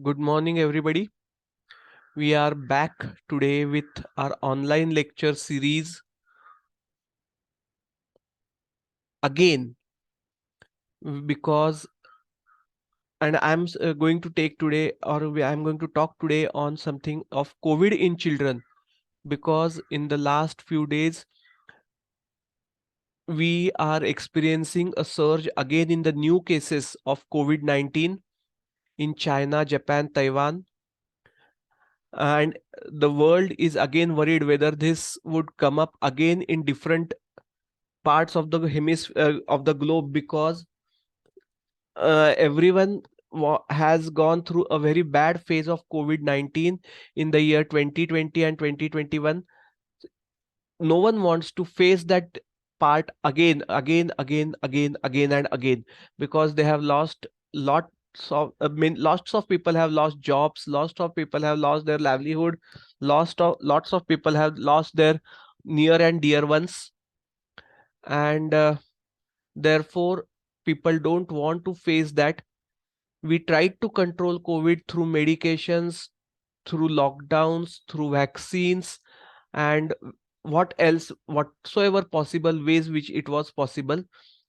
Good morning, everybody. We are back today with our online lecture series again because, and going to take today, I'm going to talk today on something of COVID in children because in the last few days we are experiencing a surge again in the new cases of COVID-19 in China, Japan, Taiwan, and the world is again worried whether this would come up again in different parts of the hemisphere of the globe because everyone has gone through a very bad phase of COVID-19 in the year 2020 and 2021. No one wants to face that part again and again because they have lost lots lots of people have lost jobs, lots of people have lost their livelihood, lots of people have lost their near and dear ones, and therefore people don't want to face that. We tried to control COVID through medications, through lockdowns, through vaccines, and what else, whatsoever possible ways which it was possible.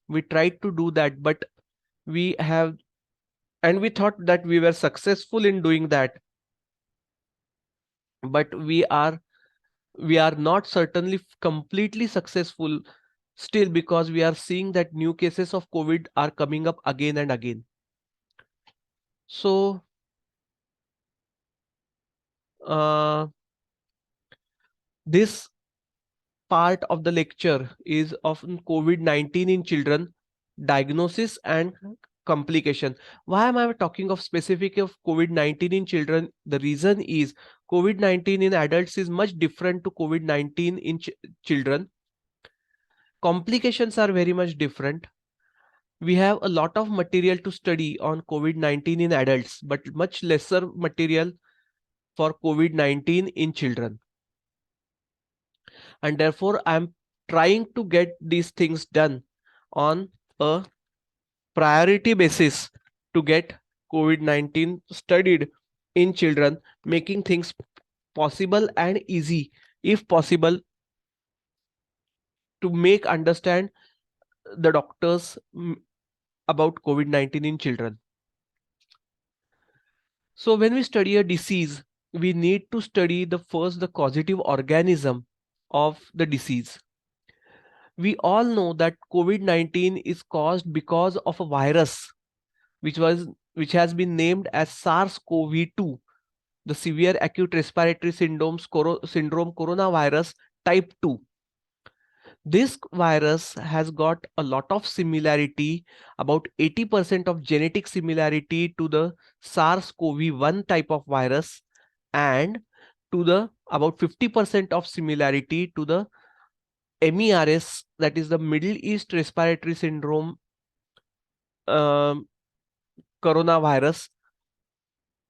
We tried to do that, but we have, and we thought that we were successful in doing that. But we are not certainly completely successful still because we are seeing that new cases of COVID are coming up again and again. So, this part of the lecture is of COVID-19 in children, diagnosis and complication. Why am I talking of specific of COVID-19 in children? The reason is COVID-19 in adults is much different to COVID-19 in children. Complications are very much different. We have a lot of material to study on COVID-19 in adults, but much lesser material for COVID-19 in children. And therefore, I'm trying to get these things done on a priority basis to get COVID-19 studied in children, making things possible and easy, if possible, to make understand the doctors about COVID-19 in children. So when we study a disease, we need to study the causative organism of the disease. We all know that COVID-19 is caused because of a virus which has been named as SARS-CoV-2, the severe acute respiratory syndrome coronavirus type 2. This virus has got a lot of similarity, about 80% of genetic similarity to the SARS-CoV-1 type of virus, and to the about 50% of similarity to the MERS, that is the Middle East Respiratory Syndrome um, coronavirus.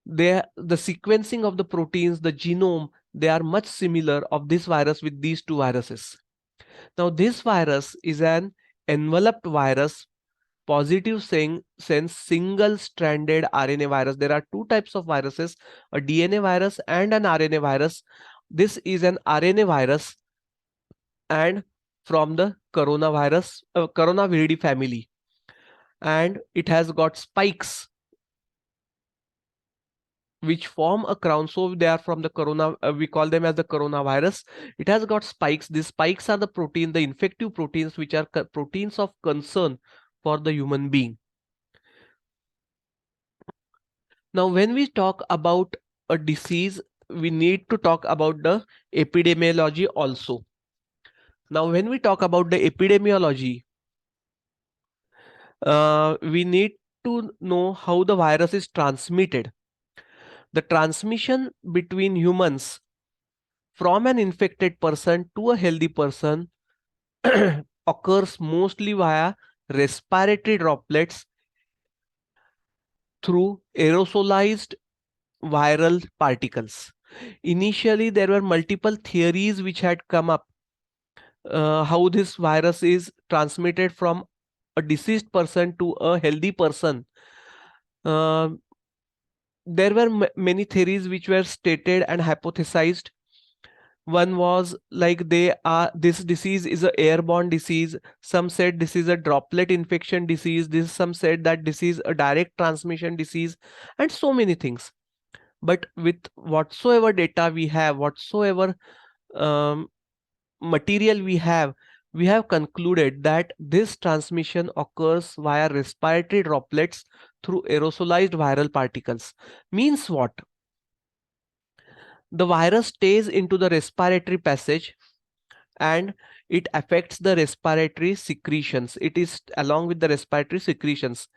The sequencing of the proteins, the genome, they are much similar of this virus with these two viruses. Now, this virus is an enveloped virus, positive sense single-stranded RNA virus. There are two types of viruses, a DNA virus and an RNA virus. This is an RNA virus and from the coronaviridae family, and it has got spikes which form a crown. So they are from the we call them as the coronavirus. It has got spikes. These spikes are the protein, the infective proteins, which are proteins of concern for the human being. Now, when we talk about a disease, we need to talk about the epidemiology also. Now, when we talk about the epidemiology, we need to know how the virus is transmitted. The transmission between humans from an infected person to a healthy person occurs mostly via respiratory droplets through aerosolized viral particles. Initially, there were multiple theories which had come up how this virus is transmitted from a deceased person to a healthy person. Uh, there were many theories which were stated and hypothesized. One was like this disease is a airborne disease. Some said this is a droplet infection disease. This some said that this is a direct transmission disease, and so many things. But with whatsoever data we have, whatsoever um, material we have concluded that this transmission occurs via respiratory droplets through aerosolized viral particles. Means what? The virus stays into the respiratory passage and it affects the respiratory secretions. It is along with the respiratory secretions.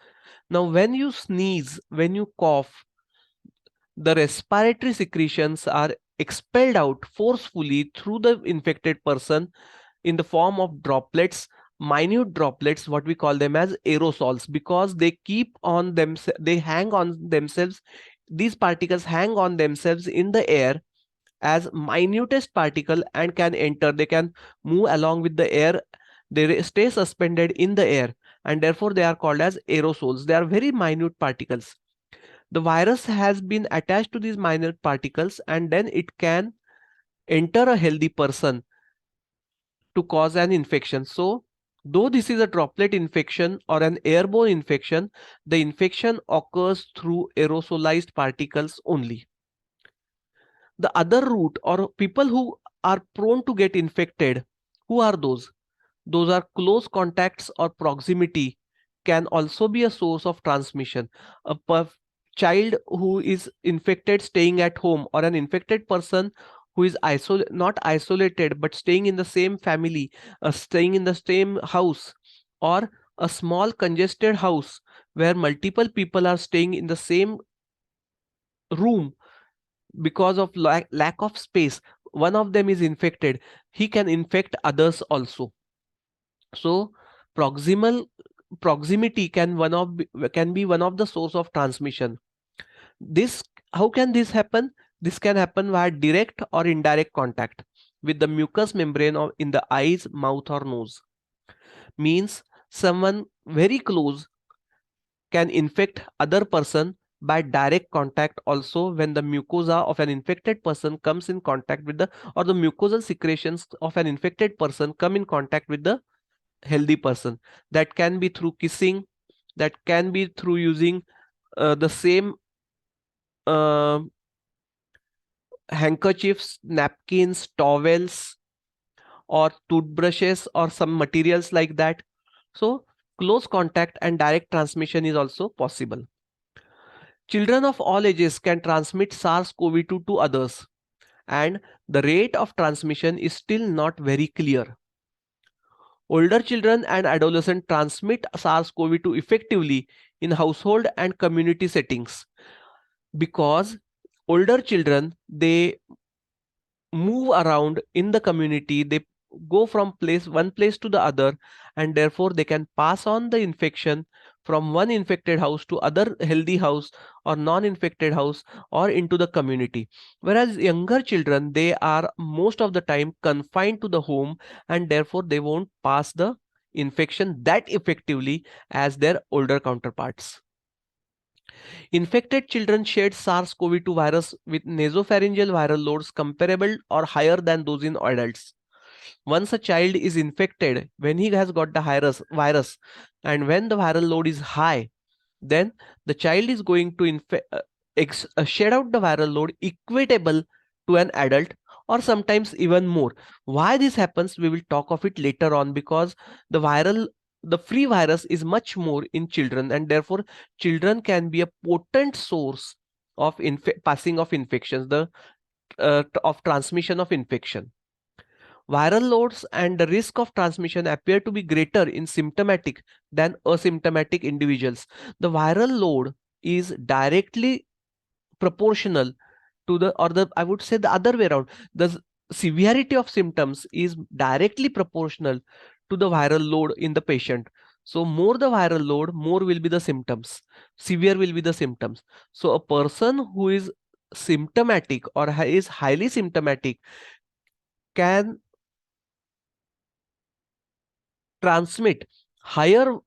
Now, when you sneeze, when you cough, the respiratory secretions are expelled out forcefully through the infected person in the form of droplets, minute droplets, what we call them as aerosols, because they keep on them, they hang on themselves. These particles hang on themselves in the air as minutest particle and can enter, they can move along with the air, they stay suspended in the air, and therefore they are called as aerosols. They are very minute particles. The virus has been attached to these minute particles and then it can enter a healthy person to cause an infection. So though this is a droplet infection or an airborne infection, the infection occurs through aerosolized particles only. The other route, or people who are prone to get infected, who are those? Those are close contacts or proximity can also be a source of transmission. A child who is infected staying at home, or an infected person who is not isolated but staying in the same family, staying in the same house, or a small congested house where multiple people are staying in the same room because of lack of space, one of them is infected, he can infect others also. So proximal proximity can be one of the source of transmission. This, how can this happen? This can happen via direct or indirect contact with the mucous membrane or in the eyes, mouth or nose. Means someone very close can infect other person by direct contact also, when the mucosa of an infected person comes in contact with the, or the mucosal secretions of an infected person come in contact with the healthy person. That can be through kissing, that can be through using the same uh, handkerchiefs, napkins, towels, or toothbrushes, or some materials like that. So close contact and direct transmission is also possible. Children of all ages can transmit SARS-CoV-2 to others, and the rate of transmission is still not very clear. Older children and adolescents transmit SARS-CoV-2 effectively in household and community settings, because older children, they move around in the community, they go from one place to the other, and therefore they can pass on the infection from one infected house to other healthy house or non-infected house or into the community. Whereas younger children, they are most of the time confined to the home, and therefore they won't pass the infection that effectively as their older counterparts. Infected children shed SARS-CoV-2 virus with nasopharyngeal viral loads comparable or higher than those in adults. Once a child is infected, when he has got the virus, and when the viral load is high, then the child is going to shed out the viral load equatable to an adult, or sometimes even more. Why this happens, we will talk of it later on, because the free virus is much more in children, and therefore children can be a potent source of passing of infections, the of transmission of infection. Viral loads and the risk of transmission appear to be greater in symptomatic than asymptomatic individuals. The viral load is directly proportional to the, or the, I would say the other way around. The severity of symptoms is directly proportional to the viral load in the patient. So more the viral load, more will be the symptoms. Severe will be the symptoms. So a person who is symptomatic or is highly symptomatic can transmit higher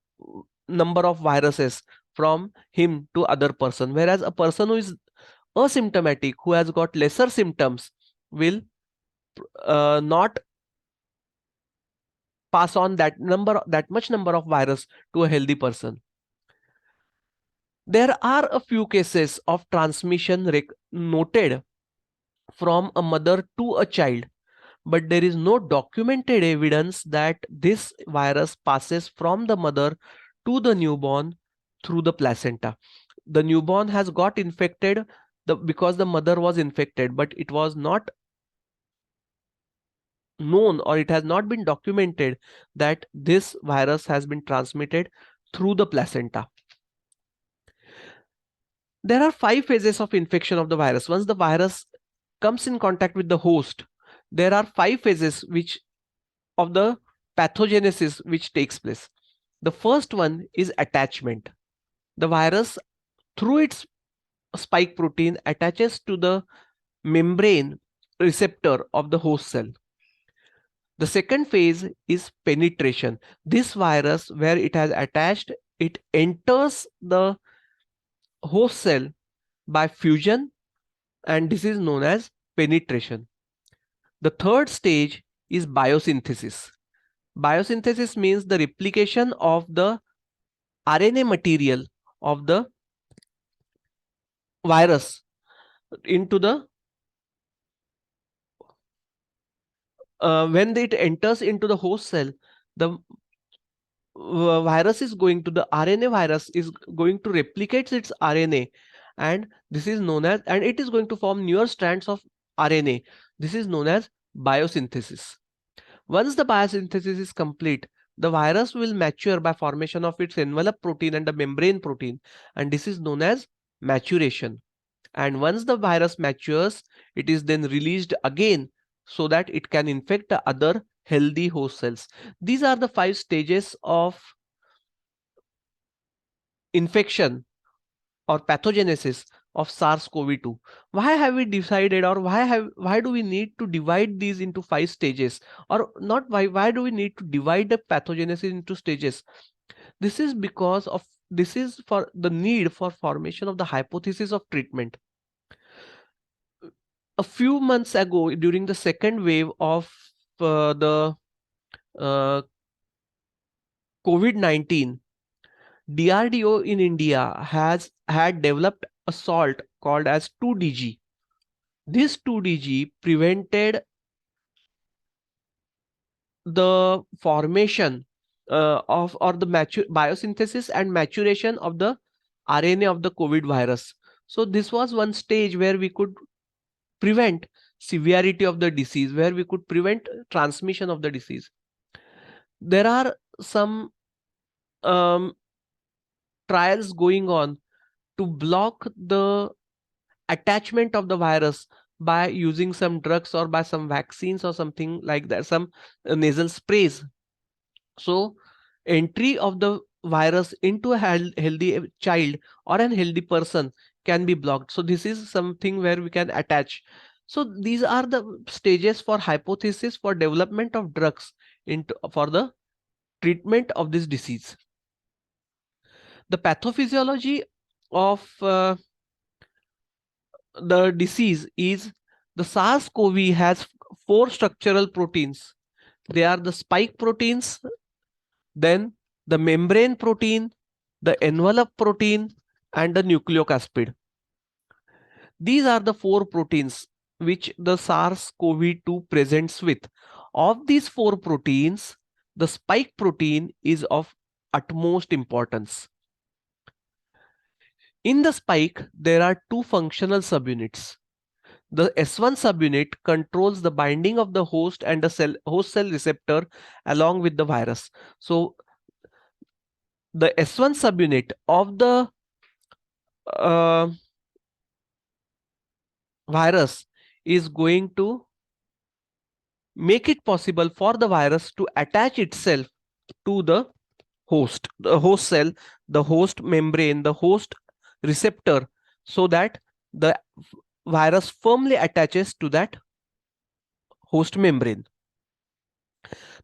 number of viruses from him to other person, whereas a person who is asymptomatic, who has got lesser symptoms, will not pass on that much number of virus to a healthy person. There are a few cases of transmission noted from a mother to a child, but there is no documented evidence that this virus passes from the mother to the newborn through the placenta. The newborn has got infected because the mother was infected, but it was not known, or it has not been documented, that this virus has been transmitted through the placenta. There are 5 phases of infection of the virus. Once the virus comes in contact with the host, there are 5 phases which of the pathogenesis which takes place. The first one is attachment. The virus, through its spike protein, attaches to the membrane receptor of the host cell. The second phase is penetration. This virus, where it has attached, it enters the host cell by fusion, and this is known as penetration. The third stage is biosynthesis. Biosynthesis means the replication of the RNA material of the virus into the when it enters into the host cell, the virus is going to the RNA virus is going to replicate its RNA, and this is known as, and it is going to form newer strands of RNA. This is known as biosynthesis. Once the biosynthesis is complete, the virus will mature by formation of its envelope protein and the membrane protein, and this is known as maturation. And once the virus matures, it is then released again so that it can infect the other healthy host cells. These are the 5 stages of infection or pathogenesis of SARS-CoV-2. Why have we decided, or why do we need to divide these into 5 stages, or not why do we need to divide the pathogenesis into stages? This is because of this is for the need for formation of the hypothesis of treatment. A few months ago, during the second wave of the COVID-19, DRDO in India had developed a salt called as 2DG. This 2DG prevented the formation of, or the biosynthesis and maturation of the RNA of the COVID virus. So this was one stage where we could prevent severity of the disease, where we could prevent transmission of the disease. There are some trials going on to block the attachment of the virus by using some drugs or by some vaccines or something like that, some nasal sprays. So entry of the virus into a healthy child or an healthy person can be blocked. So this is something where we can attach. So these are the stages for hypothesis for development of drugs for the treatment of this disease. The pathophysiology of the disease is the SARS-CoV has 4 structural proteins. They are the spike proteins, then the membrane protein, the envelope protein, and the nucleocapsid. These are the 4 proteins which the SARS-CoV-2 presents with. Of these 4 proteins, the spike protein is of utmost importance. In the spike, there are 2 functional subunits. The S1 subunit controls the binding of the host and the host cell receptor along with the virus. So the S1 subunit of the virus is going to make it possible for the virus to attach itself to the host cell, the host membrane, the host receptor, so that the virus firmly attaches to that host membrane.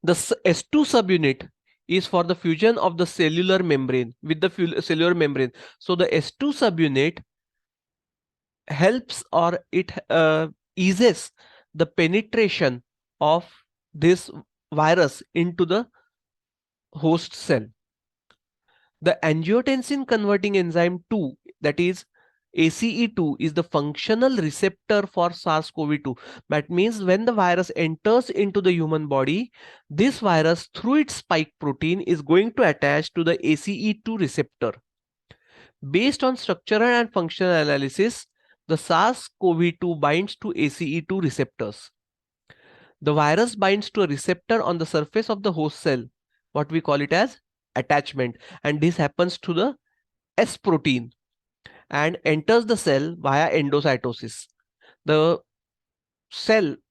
The S2 subunit is for the fusion of the cellular membrane with the cellular membrane. So the S2 subunit helps or it eases the penetration of this virus into the host cell. The angiotensin converting enzyme 2, that is ACE2, is the functional receptor for SARS-CoV-2. That means when the virus enters into the human body, this virus through its spike protein is going to attach to the ACE2 receptor. Based on structural and functional analysis, the SARS-CoV-2 binds to ACE2 receptors. The virus binds to a receptor on the surface of the host cell, what we call it as attachment, and this happens to the S protein and enters the cell via endocytosis. The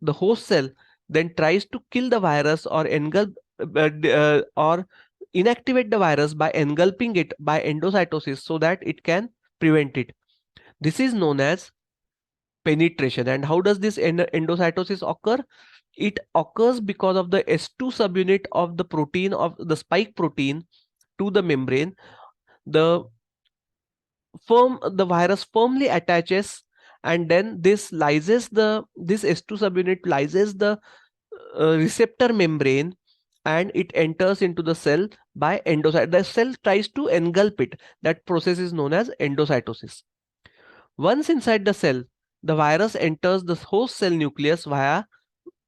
the host cell, then tries to kill the virus or engulf or inactivate the virus by engulfing it by endocytosis so that it can prevent it. This is known as penetration. And how does this endocytosis occur? It occurs because of the S2 subunit of the protein of the spike protein to the membrane. The virus firmly attaches, and then this S2 subunit lyses the receptor membrane, and it enters into the cell by endocyte. The cell tries to engulf it. That process is known as endocytosis. Once inside the cell, the virus enters the host cell nucleus via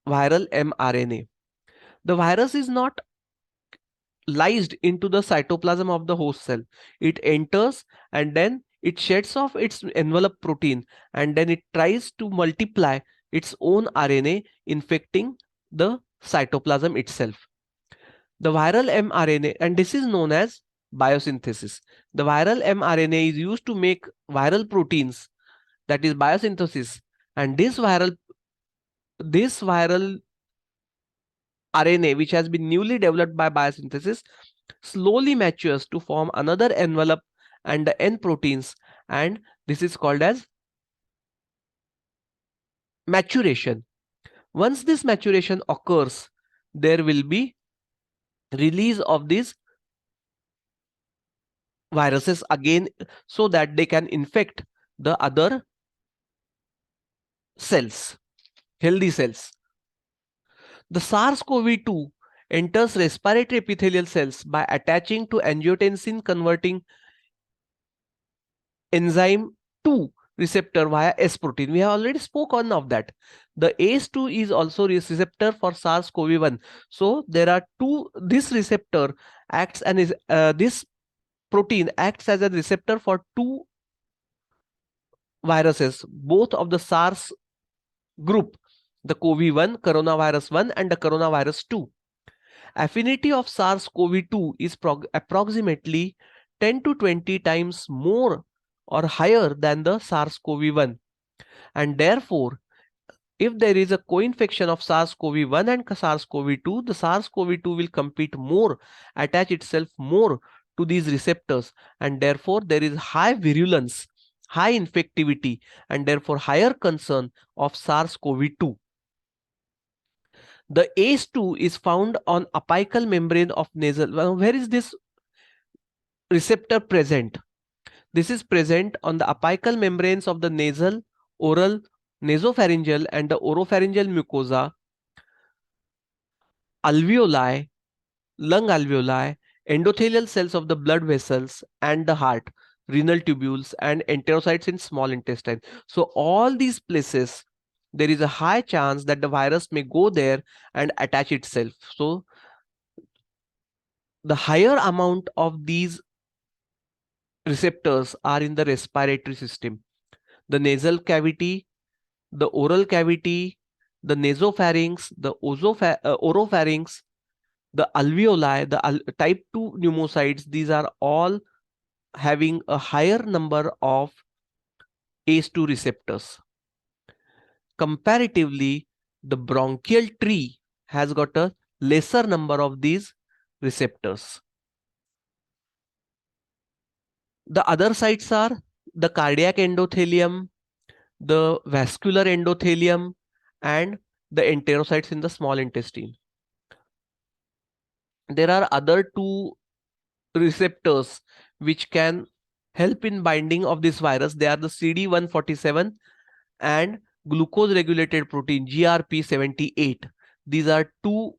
viral mRNA. The virus is not lysed into the cytoplasm of the host cell. It enters and then it sheds off its envelope protein, and then it tries to multiply its own RNA, infecting the cytoplasm itself. The viral mRNA, and this is known as biosynthesis. The viral mRNA is used to make viral proteins, that is biosynthesis, and this viral RNA, which has been newly developed by biosynthesis, slowly matures to form another envelope and the N proteins, and this is called as maturation. Once this maturation occurs, there will be release of these viruses again so that they can infect the other cells, healthy cells. The SARS-CoV-2 enters respiratory epithelial cells by attaching to angiotensin converting enzyme 2 receptor via S protein. We have already spoken of that. The ACE2 is also receptor for SARS-CoV-1. So there are two. This receptor acts and this protein acts as a receptor for two viruses, both of the SARS group, the CoV-1, coronavirus 1, and the coronavirus 2. Affinity of SARS-CoV-2 is approximately 10 to 20 times more or higher than the SARS-CoV-1. And therefore, if there is a co-infection of SARS-CoV-1 and SARS-CoV-2, the SARS-CoV-2 will compete more, attach itself more to these receptors, and therefore there is high virulence, high infectivity, and therefore higher concern of SARS-CoV-2. The ACE2 is found on apical membrane of nasal. Well, where is this receptor present? This is present on the apical membranes of the nasal, oral, nasopharyngeal, and the oropharyngeal mucosa, alveoli, lung alveoli, endothelial cells of the blood vessels and the heart, renal tubules, and enterocytes in small intestine. So all these places, there is a high chance that the virus may go there and attach itself. So the higher amount of these receptors are in the respiratory system. The nasal cavity, the oral cavity, the nasopharynx, the oropharynx, the alveoli, the type 2 pneumocytes, these are all having a higher number of ACE2 receptors. Comparatively, the bronchial tree has got a lesser number of these receptors. The other sites are the cardiac endothelium, the vascular endothelium, and the enterocytes in the small intestine. There are other two receptors which can help in binding of this virus. They are the CD147 and glucose regulated protein GRP78. These are two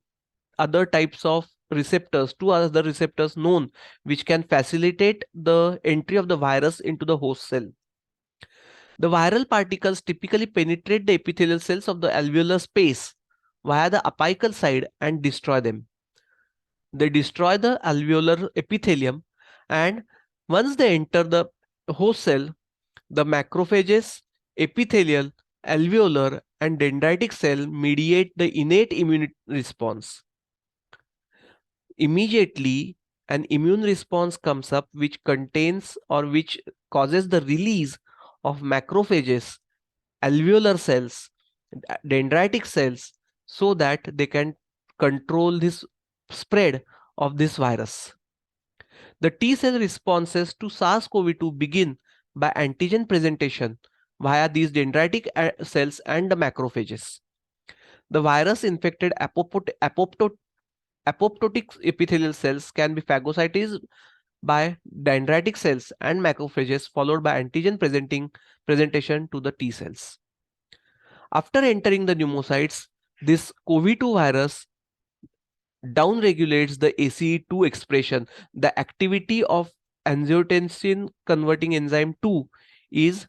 other types of receptors, two other receptors known, which can facilitate the entry of the virus into the host cell. The viral particles typically penetrate the epithelial cells of the alveolar space via the apical side and destroy them. They destroy the alveolar epithelium, and once they enter the host cell, the macrophages, epithelial, alveolar, and dendritic cell mediate the innate immune response. Immediately, an immune response comes up which contains or which causes the release of macrophages, alveolar cells, dendritic cells, so that they can control this spread of this virus. The T cell responses to SARS-CoV-2 begin by antigen presentation via these dendritic cells and the macrophages. The virus infected apoptotic epithelial cells can be phagocytized by dendritic cells and macrophages, followed by antigen presentation to the T cells. After entering the pneumocytes, this COVID-2 virus downregulates the ACE2 expression. The activity of angiotensin converting enzyme 2 is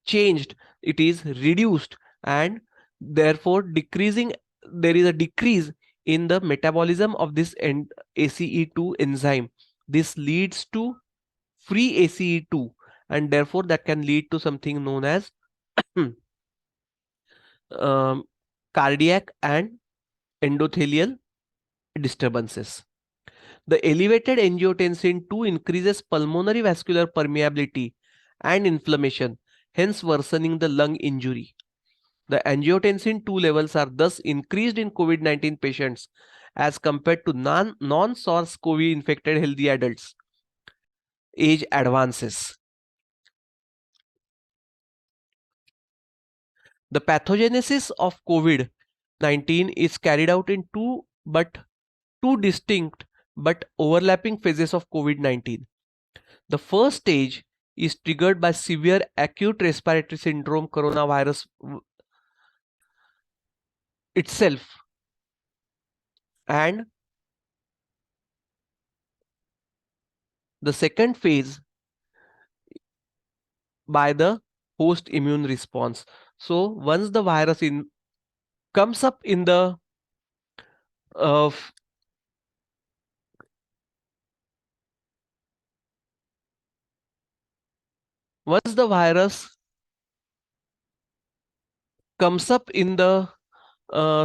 changed, it is reduced, and therefore decreasing. There is a decrease in the metabolism of this ACE2 enzyme. This leads to free ACE2, and therefore that can lead to something known as um, cardiac and endothelial disturbances. The elevated angiotensin 2 increases pulmonary vascular permeability and inflammation, hence worsening the lung injury. The angiotensin 2 levels are thus increased in COVID-19 patients as compared to non-SARS-CoV infected healthy adults. Age advances. The pathogenesis of COVID-19 is carried out in two distinct but overlapping phases of COVID-19. The first stage is triggered by severe acute respiratory syndrome coronavirus itself, and the second phase by the host immune response. So once the virus comes up in the uh, once the virus comes up in the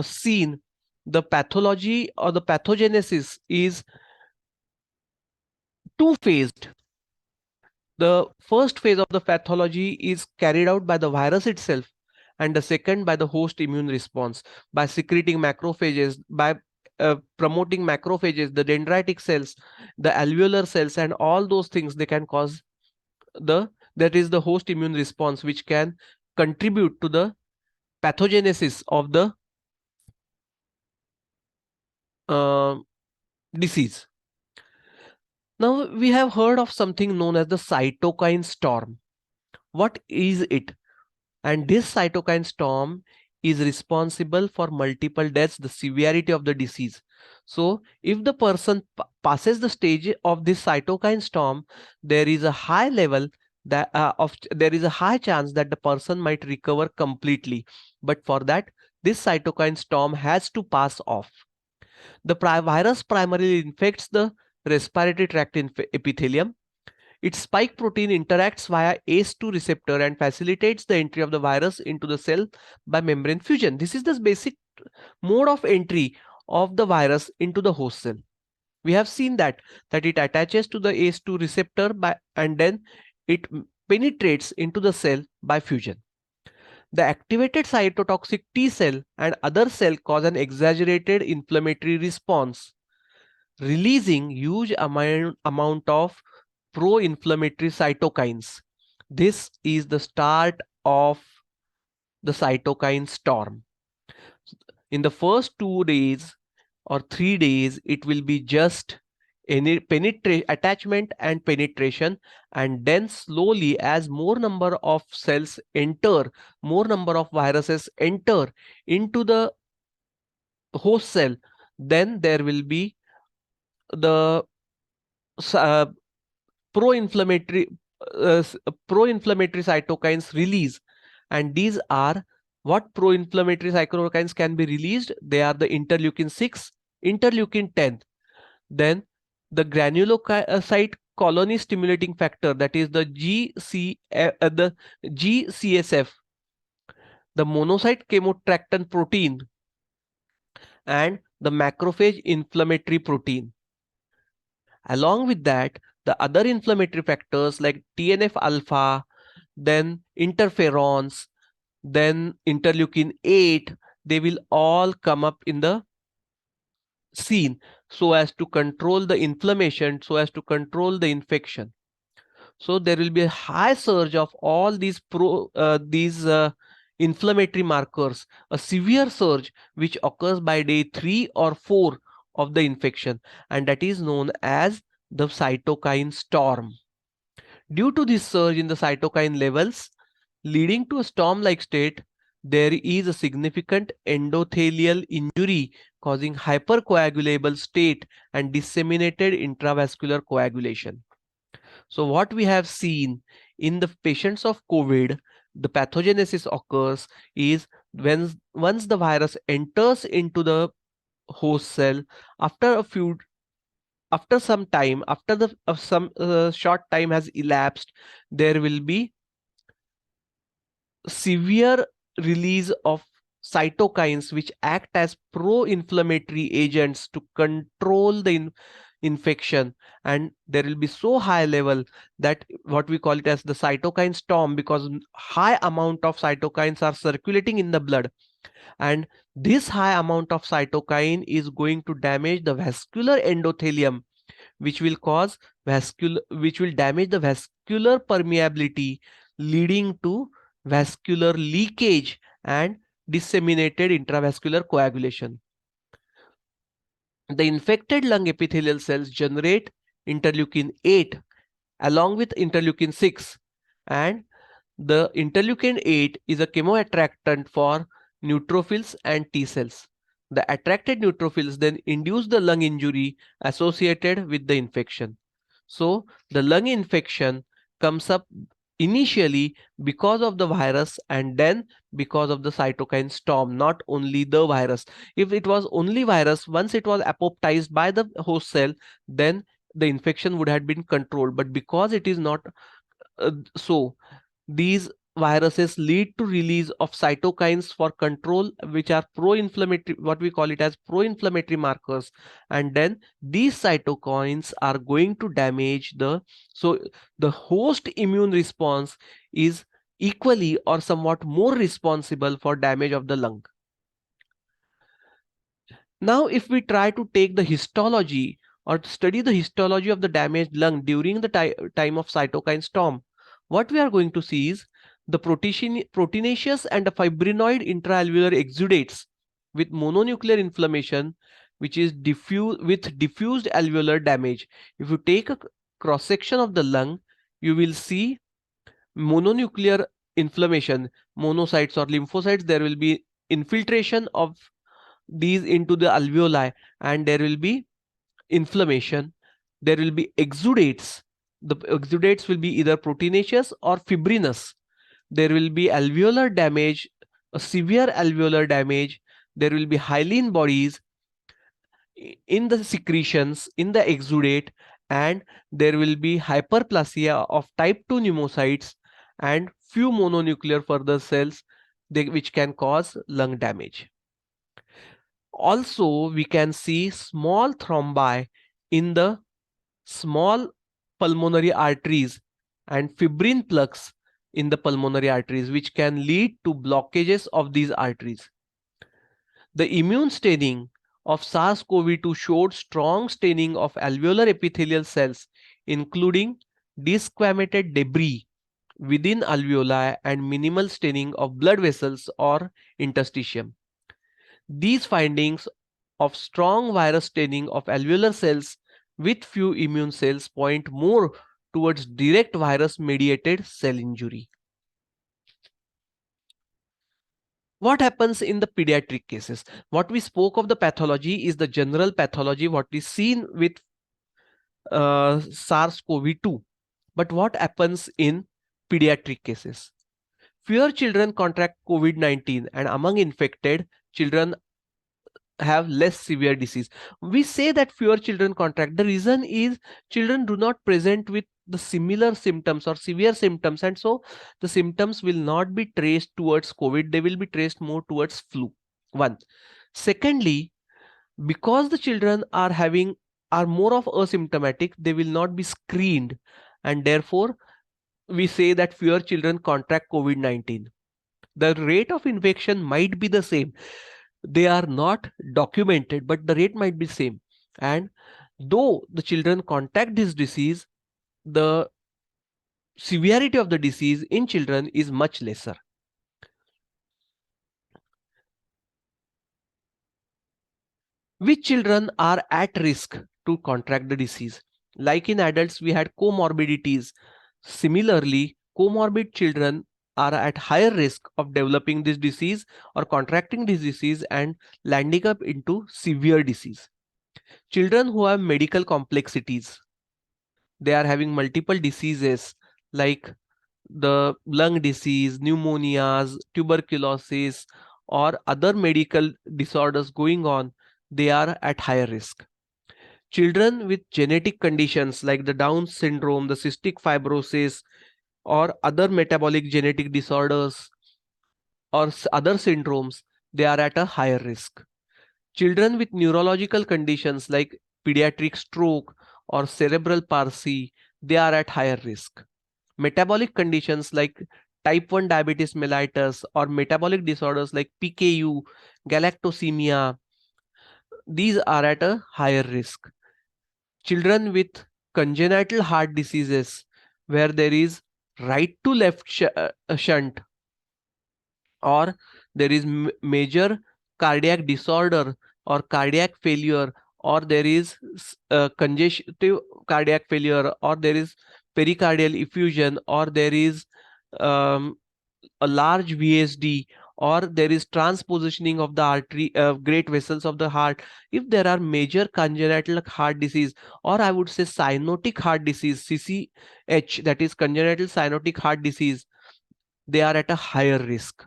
scene, the pathology or the pathogenesis is two-phased. The first phase of the pathology is carried out by the virus itself, and the second by the host immune response by secreting macrophages, by promoting macrophages, the dendritic cells, the alveolar cells, and all those things. They can cause that is the host immune response, which can contribute to the pathogenesis of the uh, disease. Now we have heard of something known as the cytokine storm. What is it? And this cytokine storm is responsible for multiple deaths, the severity of the disease. So if the person passes the stage of this cytokine storm, there is a high level that there is a high chance that the person might recover completely. But for that, this cytokine storm has to pass off. The virus primarily infects the respiratory tract epithelium. Its spike protein interacts via ACE2 receptor and facilitates the entry of the virus into the cell by membrane fusion. This is the basic mode of entry of the virus into the host cell. We have seen that it attaches to the ACE2 receptor and then it penetrates into the cell by fusion. The activated cytotoxic T cell and other cell cause an exaggerated inflammatory response, releasing huge amount of pro-inflammatory cytokines. This is the start of the cytokine storm. In the first 2 days or 3 days, it will be just attachment and penetration, and then slowly, as more number of cells enter, more number of viruses enter into the host cell, then there will be the uh, pro-inflammatory pro-inflammatory cytokines release. And these are what pro-inflammatory cytokines can be released. They are the interleukin 6, interleukin 10, then the granulocyte colony stimulating factor, that is the the GCSF, the monocyte chemotactin protein, and the macrophage inflammatory protein. Along with that, the other inflammatory factors like TNF alpha, then interferons, then interleukin 8, they will all come up in the scene so as to control the inflammation, so as to control the infection. So there will be a high surge of all these inflammatory markers, a severe surge which occurs by day 3 or 4 of the infection, and that is known as the cytokine storm. Due to this surge in the cytokine levels, leading to a storm-like state, there is a significant endothelial injury causing hypercoagulable state and disseminated intravascular coagulation. So what we have seen in the patients of COVID, the pathogenesis occurs is when once the virus enters into the host cell, after some time, after the some short time has elapsed, there will be severe release of cytokines which act as pro-inflammatory agents to control the infection, and there will be so high level that what we call it as the cytokine storm, because high amount of cytokines are circulating in the blood, and this high amount of cytokine is going to damage the vascular endothelium, which will damage the vascular permeability, leading to vascular leakage and disseminated intravascular coagulation. The infected lung epithelial cells generate interleukin 8 along with interleukin 6, and the interleukin 8 is a chemoattractant for neutrophils and T cells. The attracted neutrophils then induce the lung injury associated with the infection. So the lung infection comes up initially because of the virus and then because of the cytokine storm, not only the virus. If it was only virus, once it was apoptized by the host cell, then the infection would have been controlled. But because it is not so, these viruses lead to release of cytokines for control, which are pro-inflammatory, what we call it as pro-inflammatory markers, and then these cytokines are going to damage the host immune response is equally or somewhat more responsible for damage of the lung. Now, if we try to take the histology or study the histology of the damaged lung during the time of cytokine storm, what we are going to see is the proteinaceous and the fibrinoid intraalveolar exudates with mononuclear inflammation, which is with diffused alveolar damage. If you take a cross section of the lung, you will see mononuclear inflammation, monocytes or lymphocytes. There will be infiltration of these into the alveoli, and there will be inflammation. There will be exudates. The exudates will be either proteinaceous or fibrinous. There will be alveolar damage, a severe alveolar damage. There will be hyaline bodies in the secretions in the exudate, and there will be hyperplasia of type 2 pneumocytes and few mononuclear further cells which can cause lung damage. Also, we can see small thrombi in the small pulmonary arteries and fibrin plaques in the pulmonary arteries, which can lead to blockages of these arteries. The immune staining of SARS-CoV-2 showed strong staining of alveolar epithelial cells, including desquamated debris within alveoli and minimal staining of blood vessels or interstitium. These findings of strong virus staining of alveolar cells with few immune cells point more towards direct virus-mediated cell injury. What happens in the pediatric cases? What we spoke of the pathology is the general pathology, what is seen with SARS-CoV-2. But what happens in pediatric cases? Fewer children contract COVID-19, and among infected, children have less severe disease. We say that fewer children contract. The reason is children do not present with the similar symptoms or severe symptoms, and so the symptoms will not be traced towards COVID. They will be traced more towards flu. One. Secondly, because the children are more of asymptomatic, they will not be screened, and therefore we say that fewer children contract COVID-19. The rate of infection might be the same. They are not documented, but the rate might be same. And though the children contact this disease, the severity of the disease in children is much lesser. Which children are at risk to contract the disease? Like in adults, we had comorbidities. Similarly, comorbid children are at higher risk of developing this disease or contracting this disease and landing up into severe disease. Children who have medical complexities, they are having multiple diseases like the lung disease, pneumonias, tuberculosis, or other medical disorders going on, they are at higher risk. Children with genetic conditions like the Down syndrome, the cystic fibrosis, or other metabolic genetic disorders or other syndromes, they are at a higher risk. Children with neurological conditions like pediatric stroke or cerebral palsy, they are at higher risk. Metabolic conditions like type 1 diabetes mellitus or metabolic disorders like PKU, galactosemia, these are at a higher risk. Children with congenital heart diseases where there is right to left shunt, or there is major cardiac disorder or cardiac failure, or there is congestive cardiac failure, or there is pericardial effusion, or there is um, a large VSD, or there is transpositioning of the artery, great vessels of the heart. If there are major congenital heart disease, or I would say cyanotic heart disease, CCH, that is congenital cyanotic heart disease, they are at a higher risk.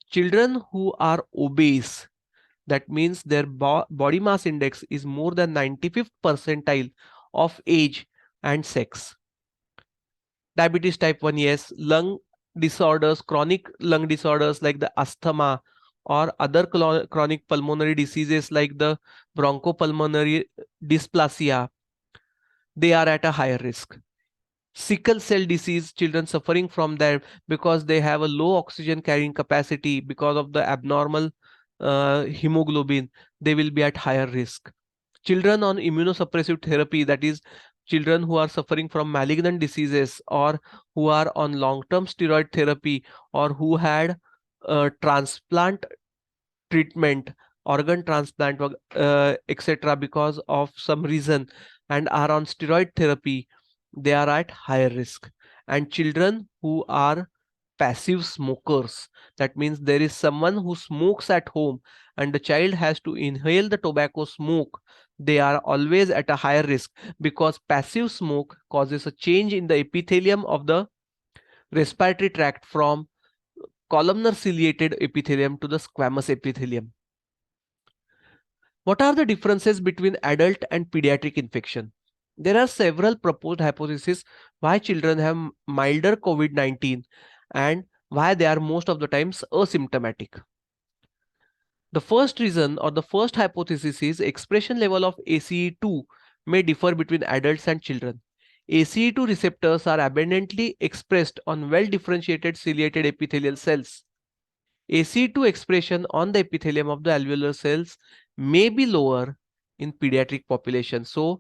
Children who are obese, that means their body mass index is more than 95th percentile of age and sex. Diabetes type 1, yes. Lung disorders, chronic lung disorders like the asthma or other chronic pulmonary diseases like the bronchopulmonary dysplasia, they are at a higher risk. Sickle cell disease, children suffering from that because they have a low oxygen carrying capacity because of the abnormal hemoglobin, they will be at higher risk. Children on immunosuppressive therapy, that is children who are suffering from malignant diseases or who are on long-term steroid therapy or who had transplant treatment, organ transplant, etc., because of some reason and are on steroid therapy, they are at higher risk. And children who are passive smokers, that means there is someone who smokes at home and the child has to inhale the tobacco smoke, they are always at a higher risk because passive smoke causes a change in the epithelium of the respiratory tract from columnar ciliated epithelium to the squamous epithelium. What are the differences between adult and pediatric infection? There are several proposed hypotheses why children have milder COVID-19 and why they are most of the times asymptomatic. The first reason or the first hypothesis is expression level of ACE2 may differ between adults and children. ACE2 receptors are abundantly expressed on well-differentiated ciliated epithelial cells. ACE2 expression on the epithelium of the alveolar cells may be lower in pediatric population. So,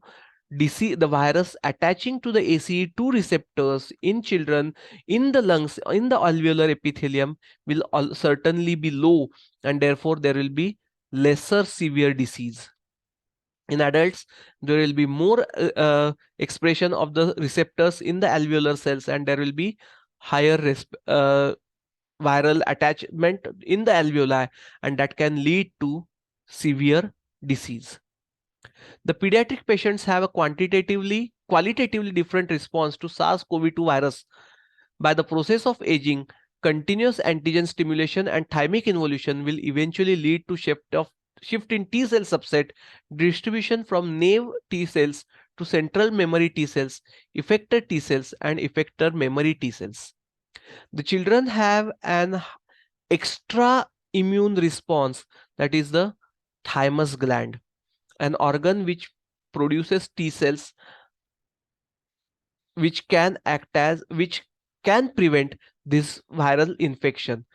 the virus attaching to the ACE2 receptors in children in the lungs, in the alveolar epithelium will certainly be low, and therefore there will be lesser severe disease. In adults, there will be more expression of the receptors in the alveolar cells, and there will be higher viral attachment in the alveoli, and that can lead to severe disease. The pediatric patients have a qualitatively different response to SARS-CoV-2 virus. By the process of aging, continuous antigen stimulation and thymic involution will eventually lead to shift in T cell subset distribution from naive T cells to central memory T cells, effector T cells, and effector memory T cells. The children have an extra immune response, that is the thymus gland, an organ which produces T cells which can prevent this viral infection.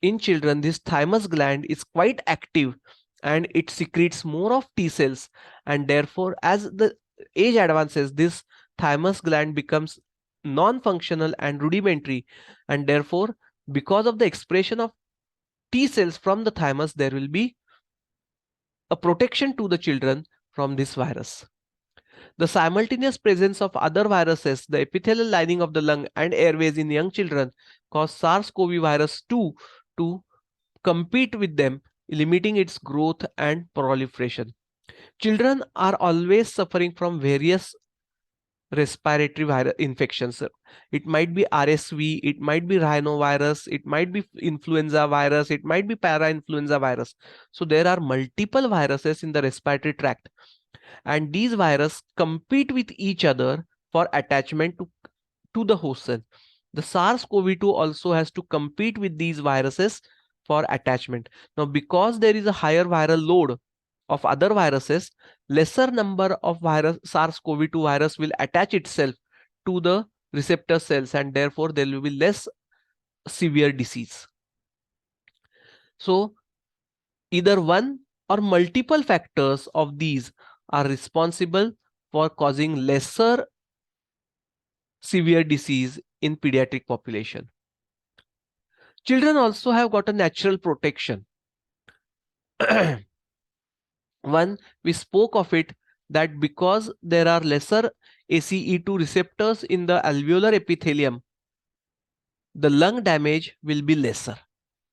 In children, this thymus gland is quite active and it secretes more of T cells, and therefore as the age advances, this thymus gland becomes non-functional and rudimentary, and therefore because of the expression of T cells from the thymus, there will be a protection to the children from this virus. The simultaneous presence of other viruses, the epithelial lining of the lung and airways in young children, cause SARS-CoV virus 2 to compete with them, limiting its growth and proliferation. Children are always suffering from various respiratory virus infections. It might be RSV, it might be rhinovirus, it might be influenza virus, it might be para-influenza virus. So there are multiple viruses in the respiratory tract, and these viruses compete with each other for attachment to the host cell. The SARS-CoV-2 also has to compete with these viruses for attachment. Now, because there is a higher viral load of other viruses, lesser number of SARS-CoV-2 virus will attach itself to the receptor cells, and therefore there will be less severe disease. So either one or multiple factors of these are responsible for causing lesser severe disease in pediatric population. Children also have got a natural protection. One, we spoke of it, that because there are lesser ACE2 receptors in the alveolar epithelium, the lung damage will be lesser.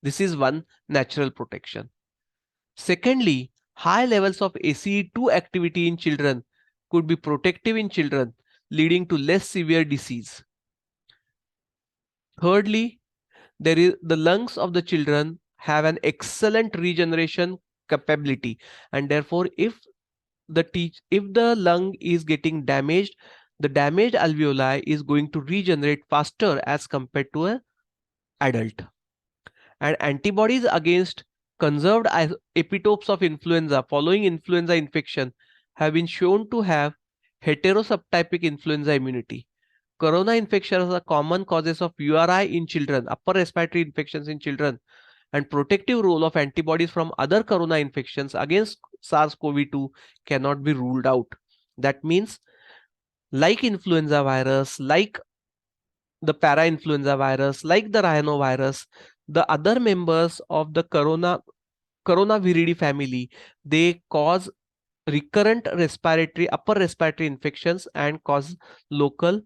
This is one natural protection. Secondly, high levels of ACE2 activity in children could be protective in children, leading to less severe disease. Thirdly, the lungs of the children have an excellent regeneration capability, and therefore if the lung is getting damaged, the damaged alveoli is going to regenerate faster as compared to an adult. And antibodies against conserved epitopes of influenza following influenza infection have been shown to have heterosubtypic influenza immunity. Corona infections are common causes of URI in children, upper respiratory infections in children, and protective role of antibodies from other corona infections against SARS-CoV-2 cannot be ruled out. That means, like influenza virus, like the para-influenza virus, like the rhinovirus, the other members of the coronaviridae family, they cause recurrent upper respiratory infections and cause local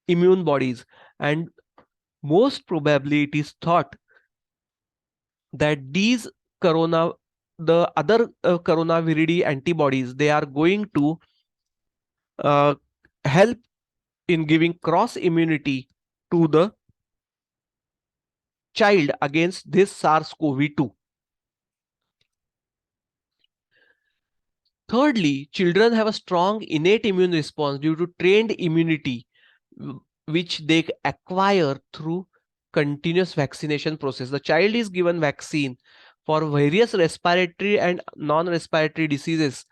immune bodies. And most probably it is thought that the other coronaviridae antibodies, they are going to uh, help in giving cross immunity to the child against this SARS-CoV-2. Thirdly, children have a strong innate immune response due to trained immunity, which they acquire through continuous vaccination process. The child is given vaccine for various respiratory and non-respiratory diseases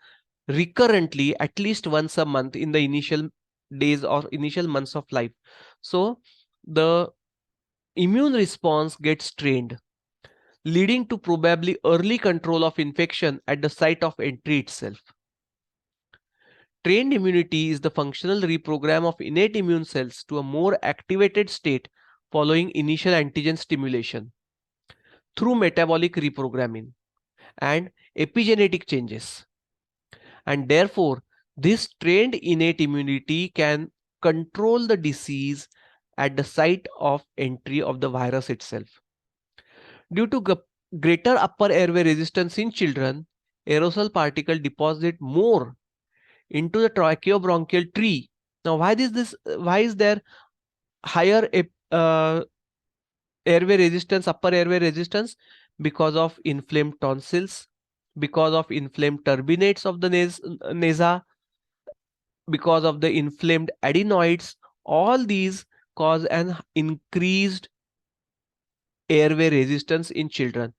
recurrently, at least once a month in the initial days or initial months of life. So the immune response gets trained, leading to probably early control of infection at the site of entry itself. Trained immunity is the functional reprogram of innate immune cells to a more activated state following initial antigen stimulation through metabolic reprogramming and epigenetic changes. And therefore, this trained innate immunity can control the disease at the site of entry of the virus itself. Due to greater upper airway resistance in children, aerosol particle deposit more into the tracheobronchial tree. Now, why is there higher airway resistance, upper airway resistance? Because of inflamed tonsils, because of inflamed turbinates of the nasa, because of the inflamed adenoids. All these cause an increased airway resistance in children,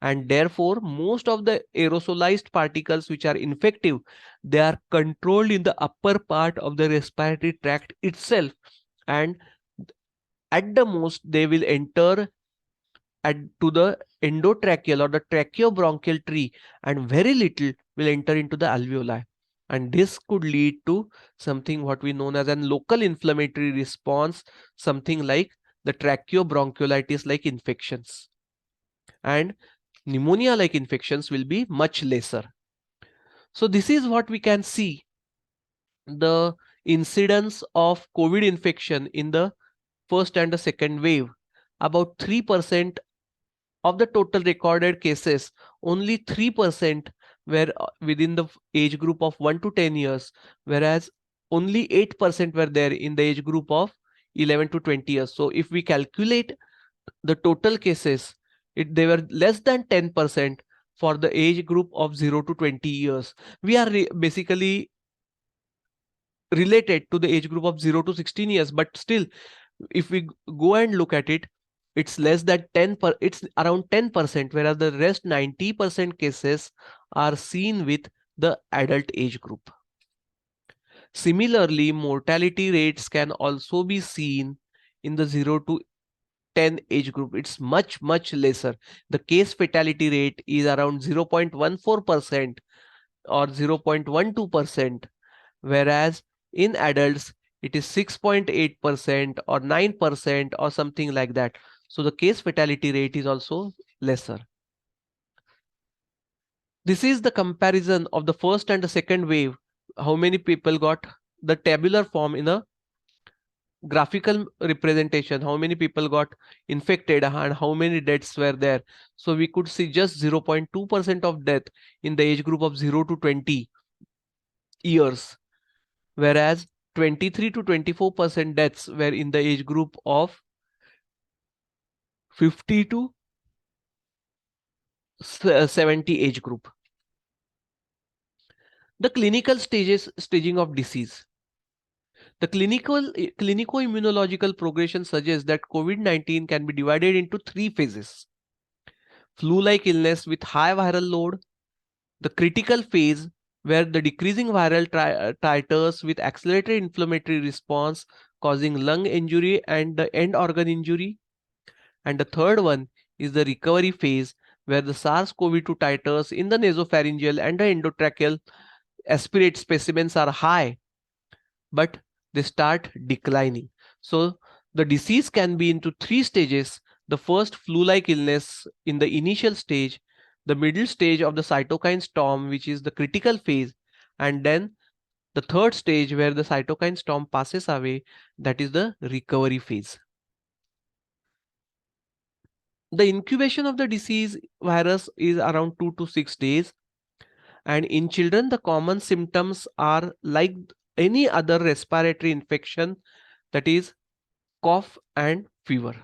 and therefore most of the aerosolized particles which are infective, they are controlled in the upper part of the respiratory tract itself, and at the most they will enter to the endotracheal or the tracheobronchial tree, and very little will enter into the alveoli. And this could lead to something what we known as an local inflammatory response, something like the tracheobronchiolitis like infections. And pneumonia like infections will be much lesser. So this is what we can see, the incidence of COVID infection in the first and the second wave. About 3% of the total recorded cases, only 3% were within the age group of 1 to 10 years, whereas only 8% were there in the age group of 11 to 20 years. So if we calculate the total cases, they were less than 10% for the age group of 0 to 20 years. We are basically related to the age group of 0 to 16 years, but still, if we go and look at it, it's less than it's around 10%, whereas the rest 90% cases are seen with the adult age group. Similarly, mortality rates can also be seen in the 0 to 10 age group. It's much lesser. The case fatality rate is around 0.14% or 0.12%, whereas in adults it is 6.8% or 9% or something like that. So the case fatality rate is also lesser. This is the comparison of the first and the second wave. How many people got the tabular form in a graphical representation, how many people got infected and how many deaths were there. So we could see just 0.2% of death in the age group of 0 to 20 years, whereas 23 to 24% deaths were in the age group of 50 to 70 age group. The clinical staging of disease. The clinico-immunological progression suggests that COVID-19 can be divided into 3 phases. Flu-like illness with high viral load, the critical phase where the decreasing viral titers with accelerated inflammatory response causing lung injury and the end organ injury. And the third one is the recovery phase where the SARS-CoV-2 titers in the nasopharyngeal and the endotracheal aspirate specimens are high, but they start declining. So the disease can be into 3 stages. The first, flu-like illness in the initial stage, the middle stage of the cytokine storm, which is the critical phase, and then the third stage where the cytokine storm passes away, that is the recovery phase. The incubation of the disease virus is around 2 to 6 days. And in children, the common symptoms are like any other respiratory infection, that is cough and fever.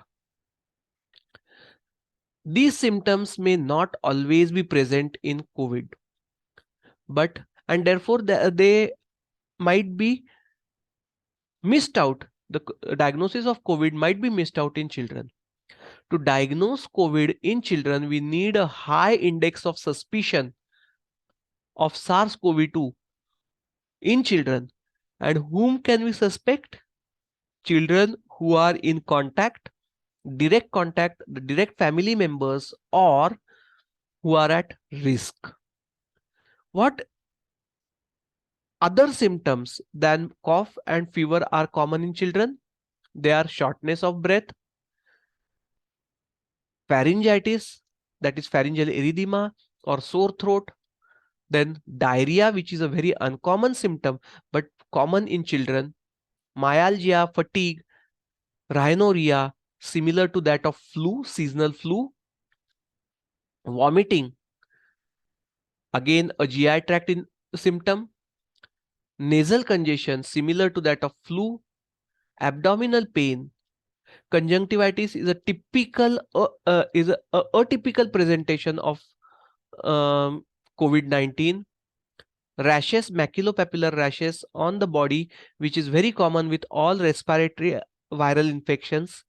These symptoms may not always be present in COVID, and therefore they might be missed out. The diagnosis of COVID might be missed out in children. To diagnose COVID in children, we need a high index of suspicion of SARS-CoV-2 in children. And whom can we suspect? Children who are in contact, direct contact, the direct family members, or who are at risk. What other symptoms than cough and fever are common in children? They are shortness of breath, pharyngitis, that is pharyngeal erythema or sore throat, Then diarrhea, which is a very uncommon symptom but common in children. Myalgia, fatigue, rhinorrhea, similar to that of flu, seasonal flu. Vomiting, again a GI tract symptom. Nasal congestion, similar to that of flu. Abdominal pain. Conjunctivitis is a atypical presentation of um, COVID-19. Rashes, maculopapular rashes on the body, which is very common with all respiratory viral infections.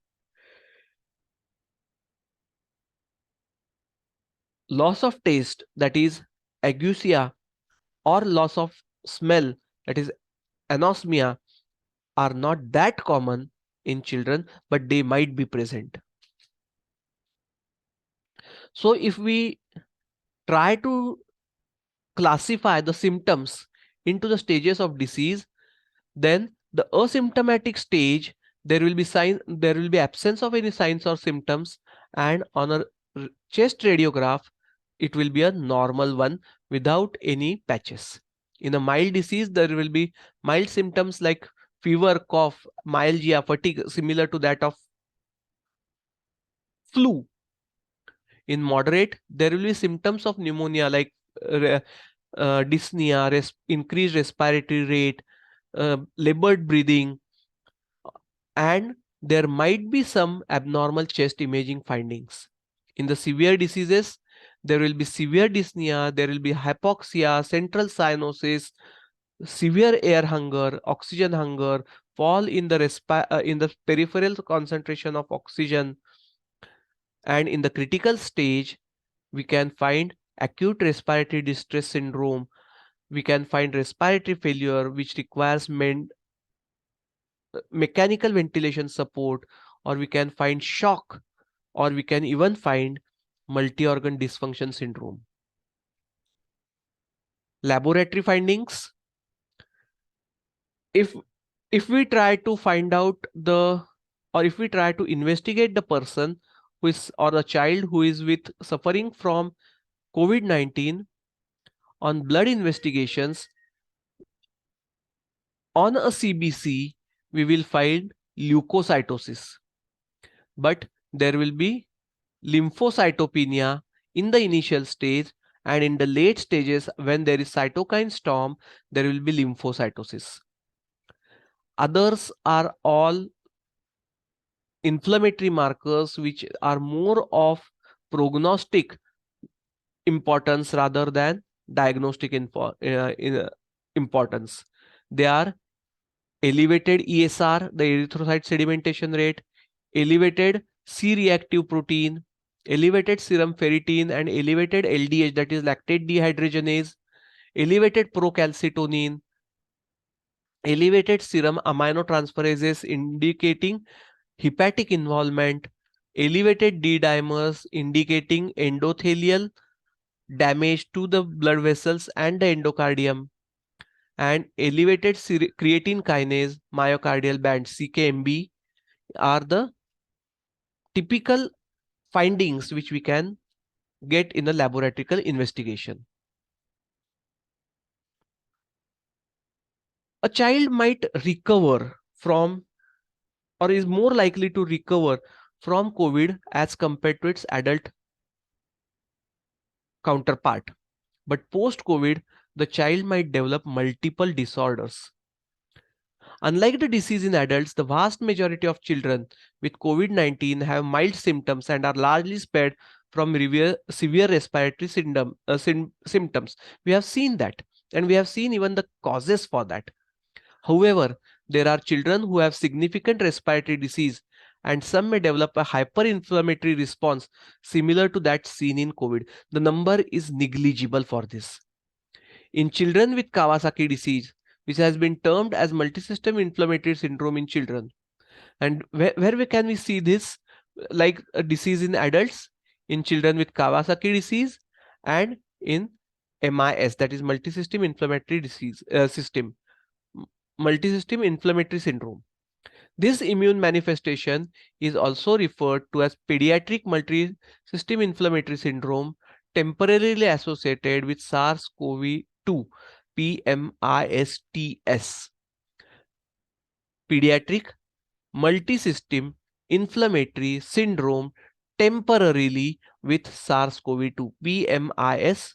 Loss of taste, that is ageusia, or loss of smell, that is anosmia, are not that common in children, but they might be present. So if we try to classify the symptoms into the stages of disease, then the asymptomatic stage, there will be absence of any signs or symptoms, and on a chest radiograph it will be a normal one without any patches. In a mild disease, there will be mild symptoms like fever, cough, myalgia, fatigue, similar to that of flu. In moderate, there will be symptoms of pneumonia like dyspnea, increased respiratory rate, labored breathing, and there might be some abnormal chest imaging findings. In the severe diseases, there will be severe dyspnea, there will be hypoxia, central cyanosis, severe air hunger, oxygen hunger, fall in the in the peripheral concentration of oxygen, and in the critical stage, we can find acute respiratory distress syndrome. We can find respiratory failure, which requires mechanical ventilation support, or we can find shock, or we can even find multi-organ dysfunction syndrome. Laboratory findings. If if we try to find out the or if we try to investigate the person who is or the child who is with suffering from COVID-19 on blood investigations, on a CBC, we will find leukocytosis, but there will be lymphocytopenia in the initial stage, and in the late stages, when there is cytokine storm, there will be lymphocytosis. Others are all inflammatory markers which are more of prognostic importance rather than diagnostic importance. They are elevated ESR, the erythrocyte sedimentation rate, elevated C-reactive protein, elevated serum ferritin, and elevated LDH, that is lactate dehydrogenase, elevated procalcitonin, elevated serum aminotransferases indicating hepatic involvement, elevated D-dimers indicating endothelial damage to the blood vessels and the endocardium, and elevated creatine kinase myocardial band CKMB are the typical findings which we can get in a laboratory investigation. A child might recover from or is more likely to recover from COVID as compared to its adult counterpart. But post-COVID, the child might develop multiple disorders. Unlike the disease in adults, the vast majority of children with COVID-19 have mild symptoms and are largely spared from severe respiratory symptoms. We have seen that, and we have seen even the causes for that. However, there are children who have significant respiratory disease, and some may develop a hyperinflammatory response similar to that seen in COVID. The number is negligible for this. In children with Kawasaki disease, which has been termed as multisystem inflammatory syndrome in children, and where can we see this, like a disease in adults, in children with Kawasaki disease, and in MIS, that is multisystem inflammatory disease multisystem inflammatory syndrome. This immune manifestation is also referred to as pediatric multisystem inflammatory syndrome, temporarily associated with SARS-CoV-2, PMISTS. Pediatric multisystem inflammatory syndrome temporarily with SARS-CoV-2, PMISTS.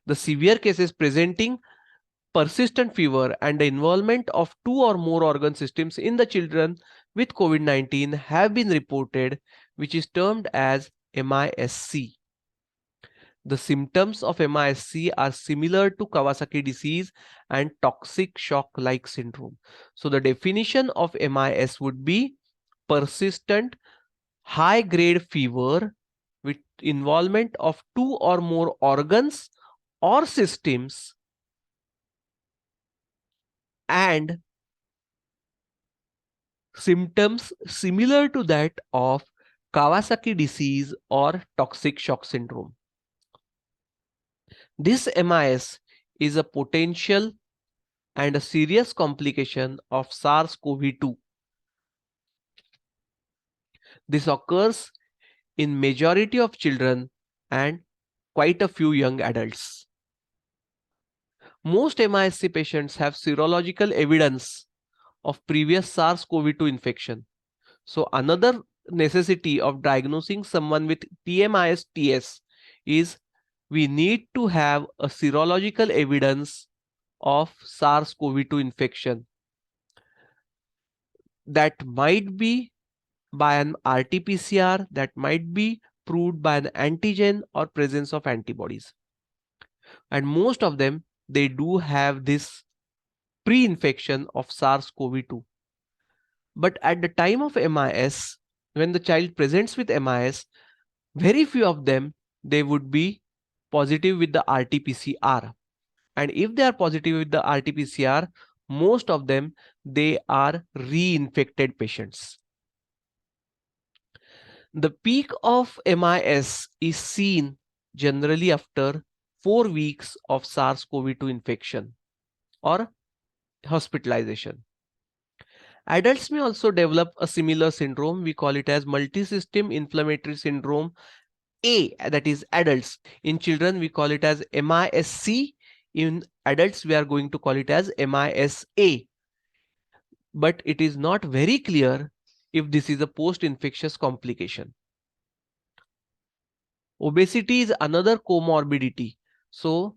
The severe cases presenting persistent fever and the involvement of two or more organ systems in the children with COVID-19 have been reported, which is termed as MISC. The symptoms of MISC are similar to Kawasaki disease and toxic shock-like syndrome. So the definition of MIS would be persistent high-grade fever with involvement of two or more organs or systems and symptoms similar to that of Kawasaki disease or toxic shock syndrome. This MIS is a potential and a serious complication of SARS-CoV-2. This occurs in majority of children and quite a few young adults. Most MISC patients have serological evidence of previous SARS-CoV-2 infection. So another necessity of diagnosing someone with PMISTS is we need to have a serological evidence of SARS-CoV-2 infection. That might be by an RT-PCR, that might be proved by an antigen or presence of antibodies. And most of them, they do have this pre-infection of SARS-CoV-2. But at the time of MIS, when the child presents with MIS, very few of them, they would be positive with the RT-PCR. And if they are positive with the RT-PCR, most of them, they are reinfected patients. The peak of MIS is seen generally after 4 weeks of SARS-CoV-2 infection or hospitalization. Adults may also develop a similar syndrome. We call it as multisystem inflammatory syndrome A, that is adults. In children, we call it as MISC. In adults, we are going to call it as MISA. But it is not very clear if this is a post-infectious complication. Obesity is another comorbidity. So,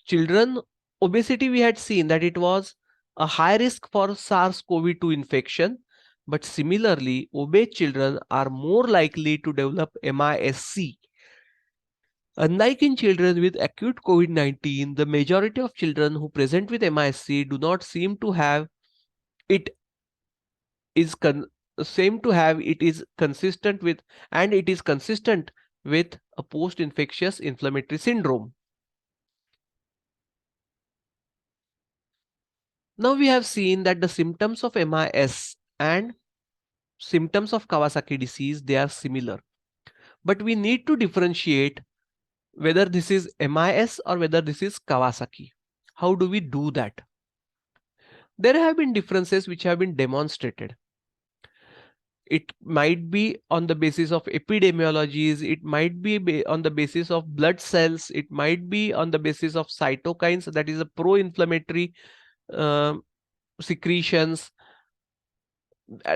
children, obesity, we had seen that it was a high risk for SARS-CoV-2 infection. But similarly, obese children are more likely to develop MISC. Unlike in children with acute COVID-19, the majority of children who present with MISC do not seem to have it is consistent with, and it is consistent with a post-infectious inflammatory syndrome. Now we have seen that the symptoms of MIS and symptoms of Kawasaki disease, they are similar. But we need to differentiate whether this is MIS or whether this is Kawasaki. How do we do that? There have been differences which have been demonstrated. It might be on the basis of epidemiologies, it might be on the basis of blood cells, it might be on the basis of cytokines, that is a pro-inflammatory secretions,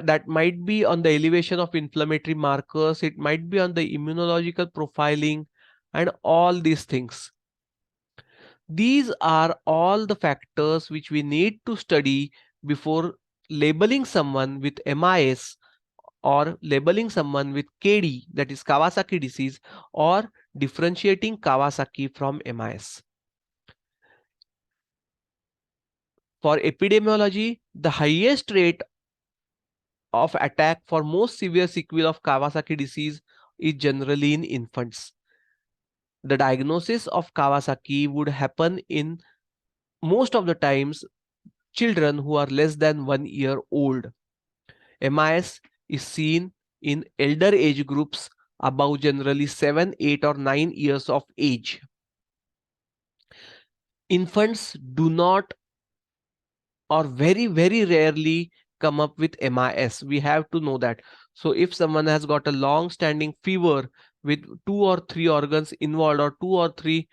that might be on the elevation of inflammatory markers, it might be on the immunological profiling and all these things. These are all the factors which we need to study before labeling someone with MIS or labeling someone with KD, that is Kawasaki disease, or differentiating Kawasaki from MIS. For epidemiology, the highest rate of attack for most severe sequelae of Kawasaki disease is generally in infants. The diagnosis of Kawasaki would happen in most of the times children who are less than 1 year old. MIS is seen in elder age groups above generally 7, 8 or 9 years of age. Infants do not or very, very rarely come up with MIS. We have to know that. So if someone has got a long standing fever with 2 or 3 organs involved, or 2 or 3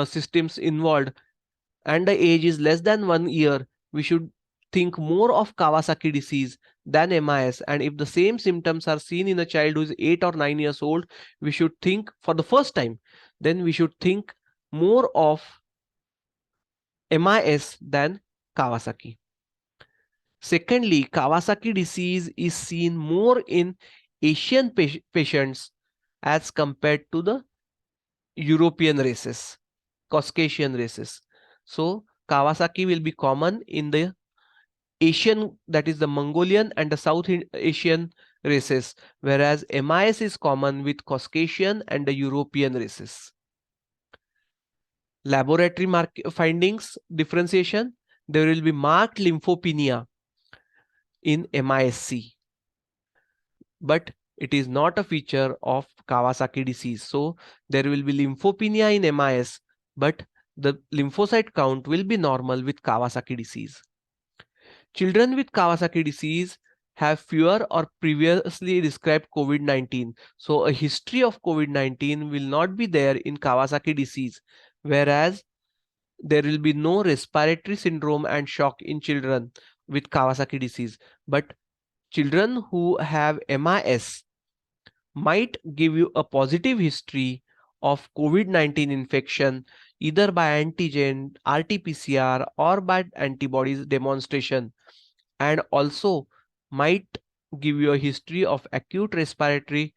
systems involved, and the age is less than 1 year, we should think more of Kawasaki disease than MIS. And if the same symptoms are seen in a child who is 8 or 9 years old, we should think for the first time, then we should think more of MIS than Kawasaki. Secondly, Kawasaki disease is seen more in Asian patients as compared to the European races, Caucasian races. So Kawasaki will be common in the Asian, that is the Mongolian and the South Asian races, whereas MIS is common with Caucasian and the European races. Laboratory findings differentiation, there will be marked lymphopenia in MISC, but it is not a feature of Kawasaki disease. So there will be lymphopenia in MIS, but the lymphocyte count will be normal with Kawasaki disease. Children with Kawasaki disease have fewer or previously described COVID-19. So a history of COVID-19 will not be there in Kawasaki disease, whereas there will be no respiratory syndrome and shock in children with Kawasaki disease. But children who have MIS might give you a positive history of COVID-19 infection either by antigen, RT-PCR, or by antibodies demonstration, and also might give you a history of acute respiratory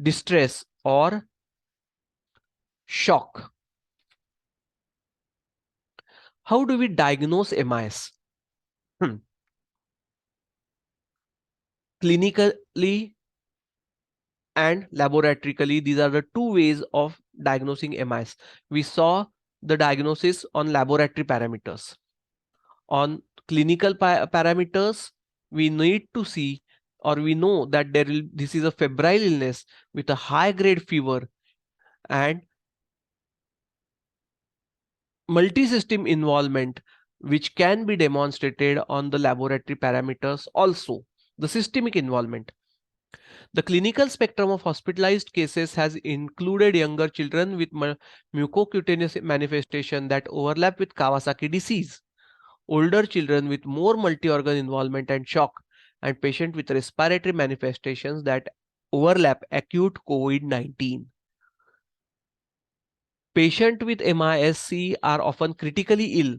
distress or shock. How do we diagnose MIS? Clinically and laboratorically, these are the two ways of diagnosing MIS. We saw the diagnosis on laboratory parameters. On clinical parameters, we need to see, or we know that this is a febrile illness with a high grade fever and multi-system involvement, which can be demonstrated on the laboratory parameters also, the systemic involvement. The clinical spectrum of hospitalized cases has included younger children with mucocutaneous manifestation that overlap with Kawasaki disease, older children with more multi-organ involvement and shock, and patients with respiratory manifestations that overlap acute COVID-19. Patients with MISC are often critically ill,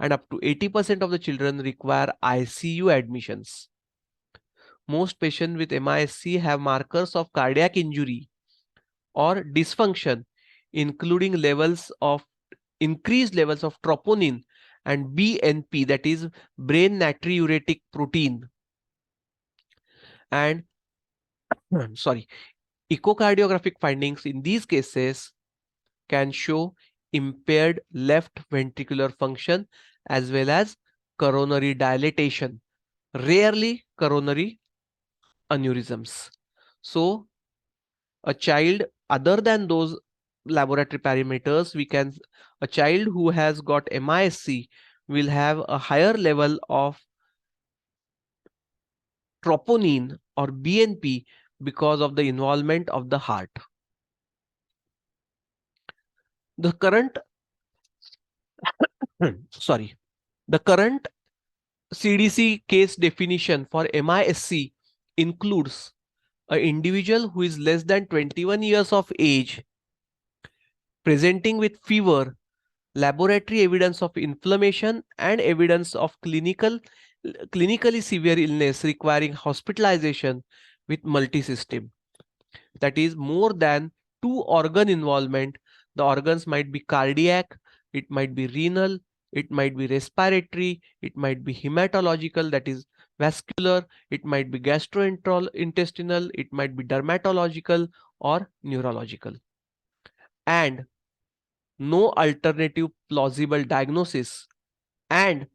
and up to 80% of the children require ICU admissions. Most patients with MISC have markers of cardiac injury or dysfunction, including increased levels of troponin and BNP, that is brain natriuretic protein. And echocardiographic findings in these cases can show impaired left ventricular function as well as coronary dilatation, rarely coronary aneurysms. So a child other than those laboratory parameters, a child who has got MISC will have a higher level of troponin or BNP because of the involvement of the heart. The current the current CDC case definition for MISC includes an individual who is less than 21 years of age, presenting with fever, laboratory evidence of inflammation, and evidence of clinically severe illness requiring hospitalization with multisystem. That is more than 2 organ involvement. The organs might be cardiac, it might be renal, it might be respiratory, it might be hematological, that is vascular, it might be gastrointestinal, it might be dermatological or neurological. And no alternative plausible diagnosis and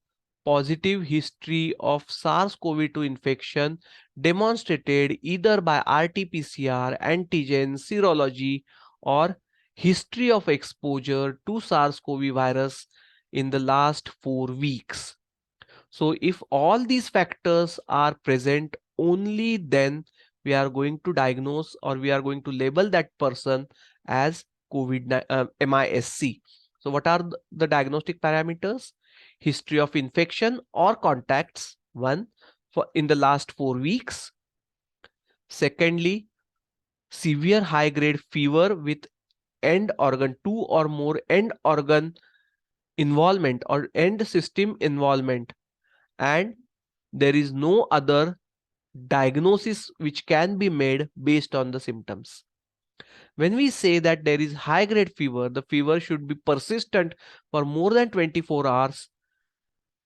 positive history of SARS-CoV-2 infection demonstrated either by RT-PCR, antigen, serology, or history of exposure to SARS-CoV virus in the last 4 weeks. So if all these factors are present, only then we are going to diagnose or we are going to label that person as MISC. So what are the diagnostic parameters? History of infection or contacts, one, for in the last 4 weeks. Secondly, severe high grade fever with end organ, two or more end organ involvement or end system involvement, and there is no other diagnosis which can be made based on the symptoms. When we say that there is high grade fever, the fever should be persistent for more than 24 hours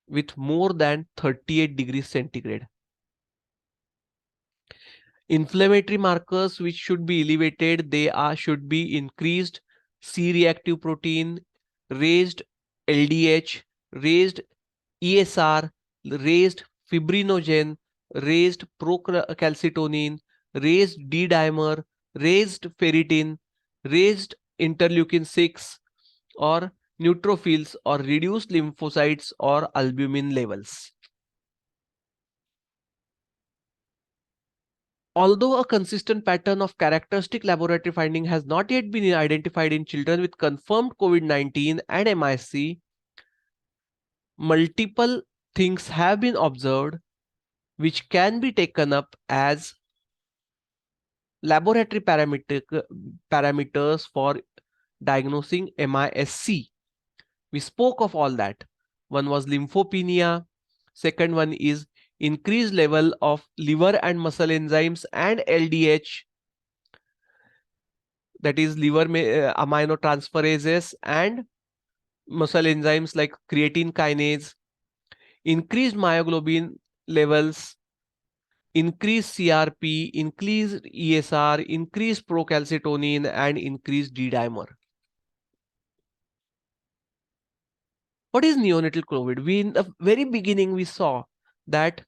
with more than 38 degrees centigrade. Inflammatory markers which should be elevated, should be increased C-reactive protein, raised LDH, raised ESR, raised fibrinogen, raised procalcitonin, raised D-dimer, raised ferritin, raised interleukin 6, or neutrophils or reduced lymphocytes or albumin levels. Although a consistent pattern of characteristic laboratory finding has not yet been identified in children with confirmed COVID-19 and MIC, multiple things have been observed which can be taken up as laboratory parameters for diagnosing MISC. We spoke of all that. One was lymphopenia. Second one is increased level of liver and muscle enzymes and LDH, that is liver aminotransferases and muscle enzymes like creatine kinase, increased myoglobin levels, increased CRP, increased ESR, increased procalcitonin, and increased D-dimer. What is neonatal COVID? In the very beginning, we saw that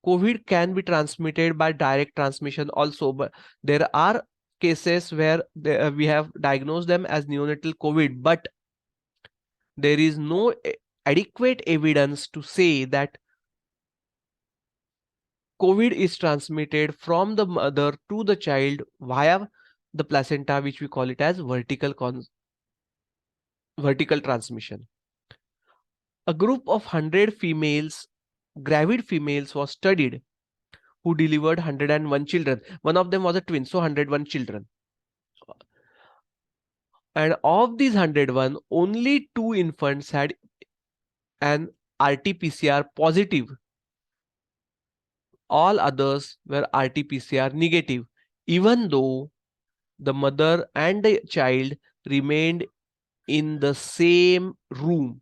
COVID can be transmitted by direct transmission also, but there are cases where we have diagnosed them as neonatal COVID, but there is no adequate evidence to say that COVID is transmitted from the mother to the child via the placenta, which we call it as vertical transmission. A group of 100 females, gravid females, was studied who delivered 101 children. One of them was a twin, so 101 children. And of these 101, only 2 infants had an RT-PCR positive. All others were RT-PCR negative, even though the mother and the child remained in the same room.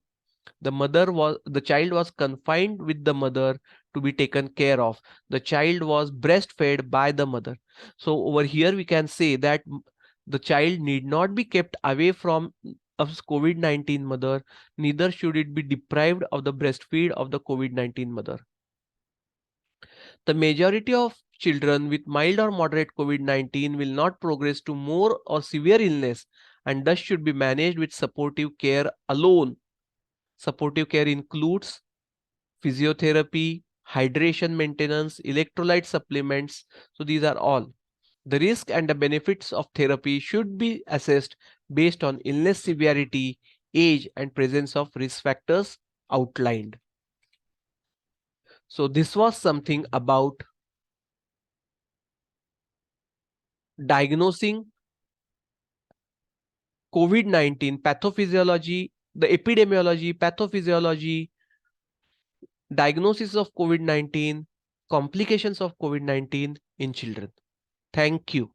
The child was confined with the mother to be taken care of. The child was breastfed by the mother. So over here we can say that the child need not be kept away from a COVID-19 mother, neither should it be deprived of the breastfeed of the COVID-19 mother. The majority of children with mild or moderate COVID-19 will not progress to more or severe illness and thus should be managed with supportive care alone. Supportive care includes physiotherapy, hydration maintenance, electrolyte supplements. So these are all. The risk and the benefits of therapy should be assessed based on illness severity, age, and presence of risk factors outlined. So this was something about diagnosing COVID-19 pathophysiology, the epidemiology, pathophysiology, diagnosis of COVID-19, complications of COVID-19 in children. Thank you.